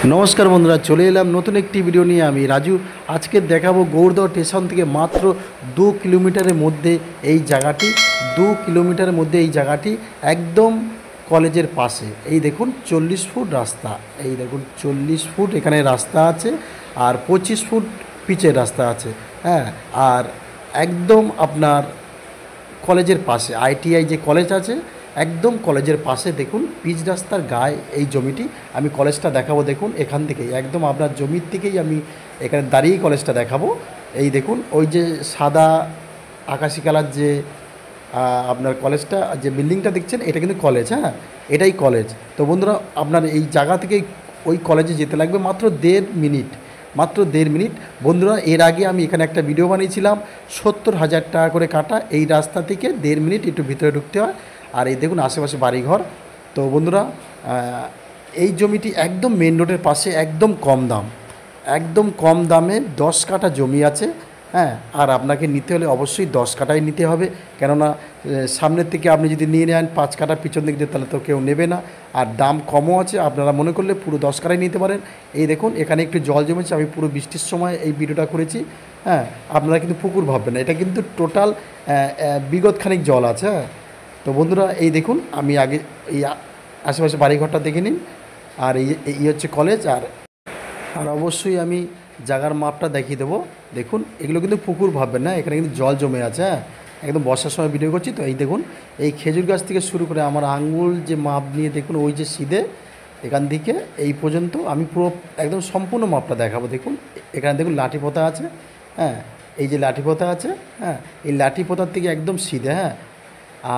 নমস্কার বন্ধুরা, চলে এলাম নতুন একটি ভিডিও নিয়ে। আমি রাজু। আজকে দেখাবো গৌরদহ স্টেশন থেকে মাত্র 2 কিলোমিটারের মধ্যে এই জায়গাটি। 2 কিলোমিটারের মধ্যে এই জায়গাটি একদম কলেজের পাশে। এই দেখুন 40 ফুট রাস্তা, এই দেখুন 40 ফুট এখানে রাস্তা আছে, আর 25 ফুট পিচের রাস্তা আছে। হ্যাঁ, আর একদম আপনার কলেজের পাশে, আইটিআই যে কলেজ আছে একদম কলেজের পাশে। দেখুন পিচ রাস্তার গায়ে এই জমিটি। আমি কলেজটা দেখাবো, দেখুন এখান থেকেই একদম আপনার জমির থেকেই আমি এখানে দাঁড়িয়েই কলেজটা দেখাবো। এই দেখুন ওই যে সাদা আকাশি কালার যে আপনার কলেজটা, যে বিল্ডিংটা দেখছেন, এটা কিন্তু কলেজ। হ্যাঁ, এটাই কলেজ। তো বন্ধুরা, আপনার এই জায়গা থেকে ওই কলেজে যেতে লাগবে মাত্র 1.5 মিনিট, মাত্র 1.5 মিনিট। বন্ধুরা, এর আগে আমি এখানে একটা ভিডিও বানিয়েছিলাম, 70,000 টাকা করে কাটা এই রাস্তা থেকে 1.5 মিনিট একটু ভিতরে ঢুকতে হয়। আর এই দেখুন আশেপাশে বাড়িঘর। তো বন্ধুরা, এই জমিটি একদম মেন রোডের পাশে, একদম কম দাম, একদম কম দামে 10 কাঠা জমি আছে। হ্যাঁ, আর আপনাকে নিতে হলে অবশ্যই 10 কাঠাই নিতে হবে, কেননা সামনের থেকে আপনি যদি নিয়ে নেন 5 কাঠা পিছন দিক দিয়ে, তাহলে তো কেউ নেবে না। আর দাম কমও আছে, আপনারা মনে করলে পুরো 10 কাঠাই নিতে পারেন। এই দেখুন এখানে একটু জল জমেছে, আমি পুরো বৃষ্টির সময় এই ভিডিওটা করেছি। হ্যাঁ, আপনারা কিন্তু পুকুর ভাববেন না, এটা কিন্তু টোটাল বিগত খানিক জল আছে। হ্যাঁ, তো বন্ধুরা এই দেখুন, আমি আগে এই আশেপাশে বাড়িঘরটা দেখে নিন। আর এই হচ্ছে কলেজ। আর আর অবশ্যই আমি জায়গার মাপটা দেখিয়ে দেবো। দেখুন এগুলো কিন্তু পুকুর ভাববেন না, এখানে কিন্তু জল জমে আছে। হ্যাঁ, একদম বর্ষার সময় ভিডিও করছি তো। এই দেখুন এই খেজুর গাছ থেকে শুরু করে আমার আঙ্গুল যে মাপ নিয়ে দেখুন, ওই যে সিধে এখান থেকে এই পর্যন্ত আমি পুরো একদম সম্পূর্ণ মাপটা দেখাবো। দেখুন এখানে দেখুন লাঠি পোতা আছে। হ্যাঁ, এই যে লাঠি পোতা আছে। হ্যাঁ, এই লাঠি পোতার থেকে একদম সিধে। হ্যাঁ,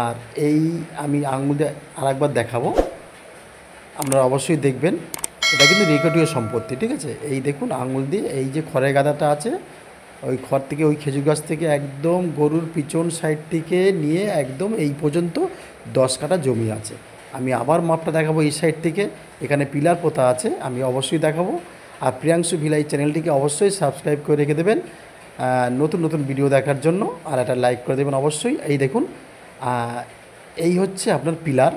আর এই আমি আঙুল দিয়ে আরেকবার দেখাবো, আপনারা অবশ্যই দেখবেন। এটা কিন্তু রেকর্ডীয় সম্পত্তি, ঠিক আছে। এই দেখুন আঙুল দিয়ে এই যে খড়ের গাদাটা আছে, ওই খড় থেকে, ওই খেজুর গাছ থেকে একদম গরুর পিছন সাইড থেকে নিয়ে একদম এই পর্যন্ত 10 কাঠা জমি আছে। আমি আবার মাপটা দেখাবো এই সাইড থেকে। এখানে পিলার পোতা আছে, আমি অবশ্যই দেখাবো। আর প্রিয়াংশু ভিলাই চ্যানেলটিকে অবশ্যই সাবস্ক্রাইব করে রেখে দেবেন নতুন নতুন ভিডিও দেখার জন্য, আর একটা লাইক করে দেবেন অবশ্যই। এই দেখুন এই হচ্ছে আপনার পিলার।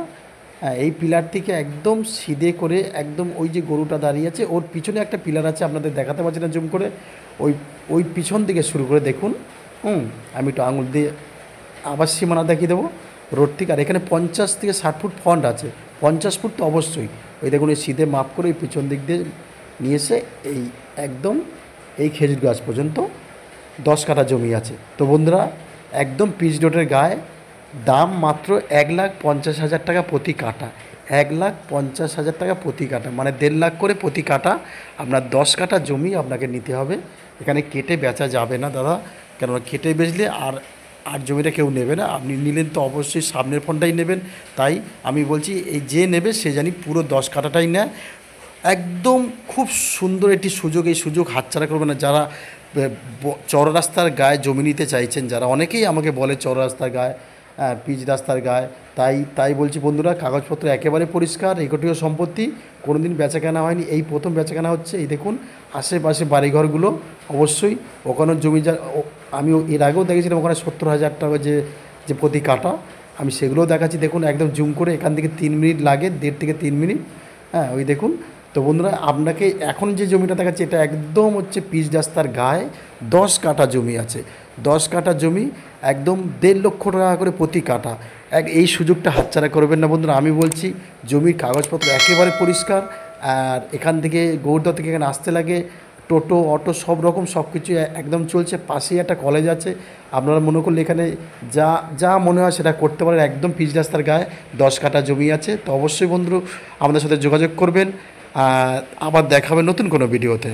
এই পিলার থেকে একদম সিধে করে একদম ওই যে গরুটা দাঁড়িয়ে আছে, ওর পিছনে একটা পিলার আছে, আপনাদের দেখাতে পারছি না জুম করে। ওই ওই পিছন থেকে শুরু করে দেখুন। আমি একটু আঙুল দিয়ে আবার সীমানা দেখিয়ে দেবো রোড থেকে। আর এখানে 50 থেকে 60 ফুট ফ্রন্ট আছে, 50 ফুট তো অবশ্যই। ওই দেখুন এই সিধে মাপ করে ওই পিছন দিক দিয়ে নিয়ে এসে এই একদম এই খেজুর গাছ পর্যন্ত 10 কাঠা জমি আছে। তো বন্ধুরা, একদম পিচ রোডের গায়ে, দাম মাত্র 1,50,000 টাকা প্রতি কাঠা। 1,50,000 টাকা প্রতি কাঠা, মানে 1.5 লাখ করে প্রতি কাঠা। আপনার 10 কাঠা জমি আপনাকে নিতে হবে। এখানে কেটে বেচা যাবে না দাদা, কেননা কেটে বেচলে আর আর জমিটা কেউ নেবে না। আপনি নিলেন তো অবশ্যই সামনের ফোনটাই নেবেন। তাই আমি বলছি, এই যে নেবে সে জানি পুরো 10 কাঠাটাই নেয়। একদম খুব সুন্দর একটি সুযোগ, এই সুযোগ হাতছাড়া করবে না। যারা চওড়া রাস্তার গায়ে জমি নিতে চাইছেন, যারা অনেকেই আমাকে বলে চওড়া রাস্তার গায়ে, পিচ রাস্তার গায়ে, তাই বলছি বন্ধুরা, কাগজপত্র একেবারে পরিষ্কার, রেকর্ডীয় সম্পত্তি, কোনো দিন বেচাকেনা হয়নি, এই প্রথম বেচাকেনা হচ্ছে। এই দেখুন আশেপাশে বাড়িঘরগুলো, অবশ্যই ওখানে জমি আমি এর আগেও দেখেছিলাম, ওখানে 70,000 টাকা যে প্রতি কাঠা, আমি সেগুলোও দেখাচ্ছি। দেখুন একদম জুম করে, এখান থেকে 3 মিনিট লাগে, 1.5 থেকে 3 মিনিট। হ্যাঁ, ওই দেখুন। তো বন্ধুরা, আপনাকে এখন যে জমিটা দেখাচ্ছি, এটা একদম হচ্ছে পিচ রাস্তার গায়ে 10 কাঠা জমি আছে। 10 কাঠা জমি, একদম 1.5 লক্ষ টাকা করে প্রতি কাঠা। এই সুযোগটা হাতছাড়া করবেন না বন্ধুরা। আমি বলছি, জমির কাগজপত্র একেবারে পরিষ্কার। আর এখান থেকে গৌরদহ থেকে এখানে আসতে লাগে টোটো, অটো, সব রকম সব কিছু একদম চলছে। পাশেই একটা কলেজ আছে। আপনারা মনে করলে এখানে যা যা মনে হয় সেটা করতে পারেন। একদম পিচ রাস্তার গায়ে 10 কাঠা জমি আছে। তো অবশ্যই বন্ধু আমাদের সাথে যোগাযোগ করবেন। আবার দেখাবেন নতুন কোনো ভিডিওতে।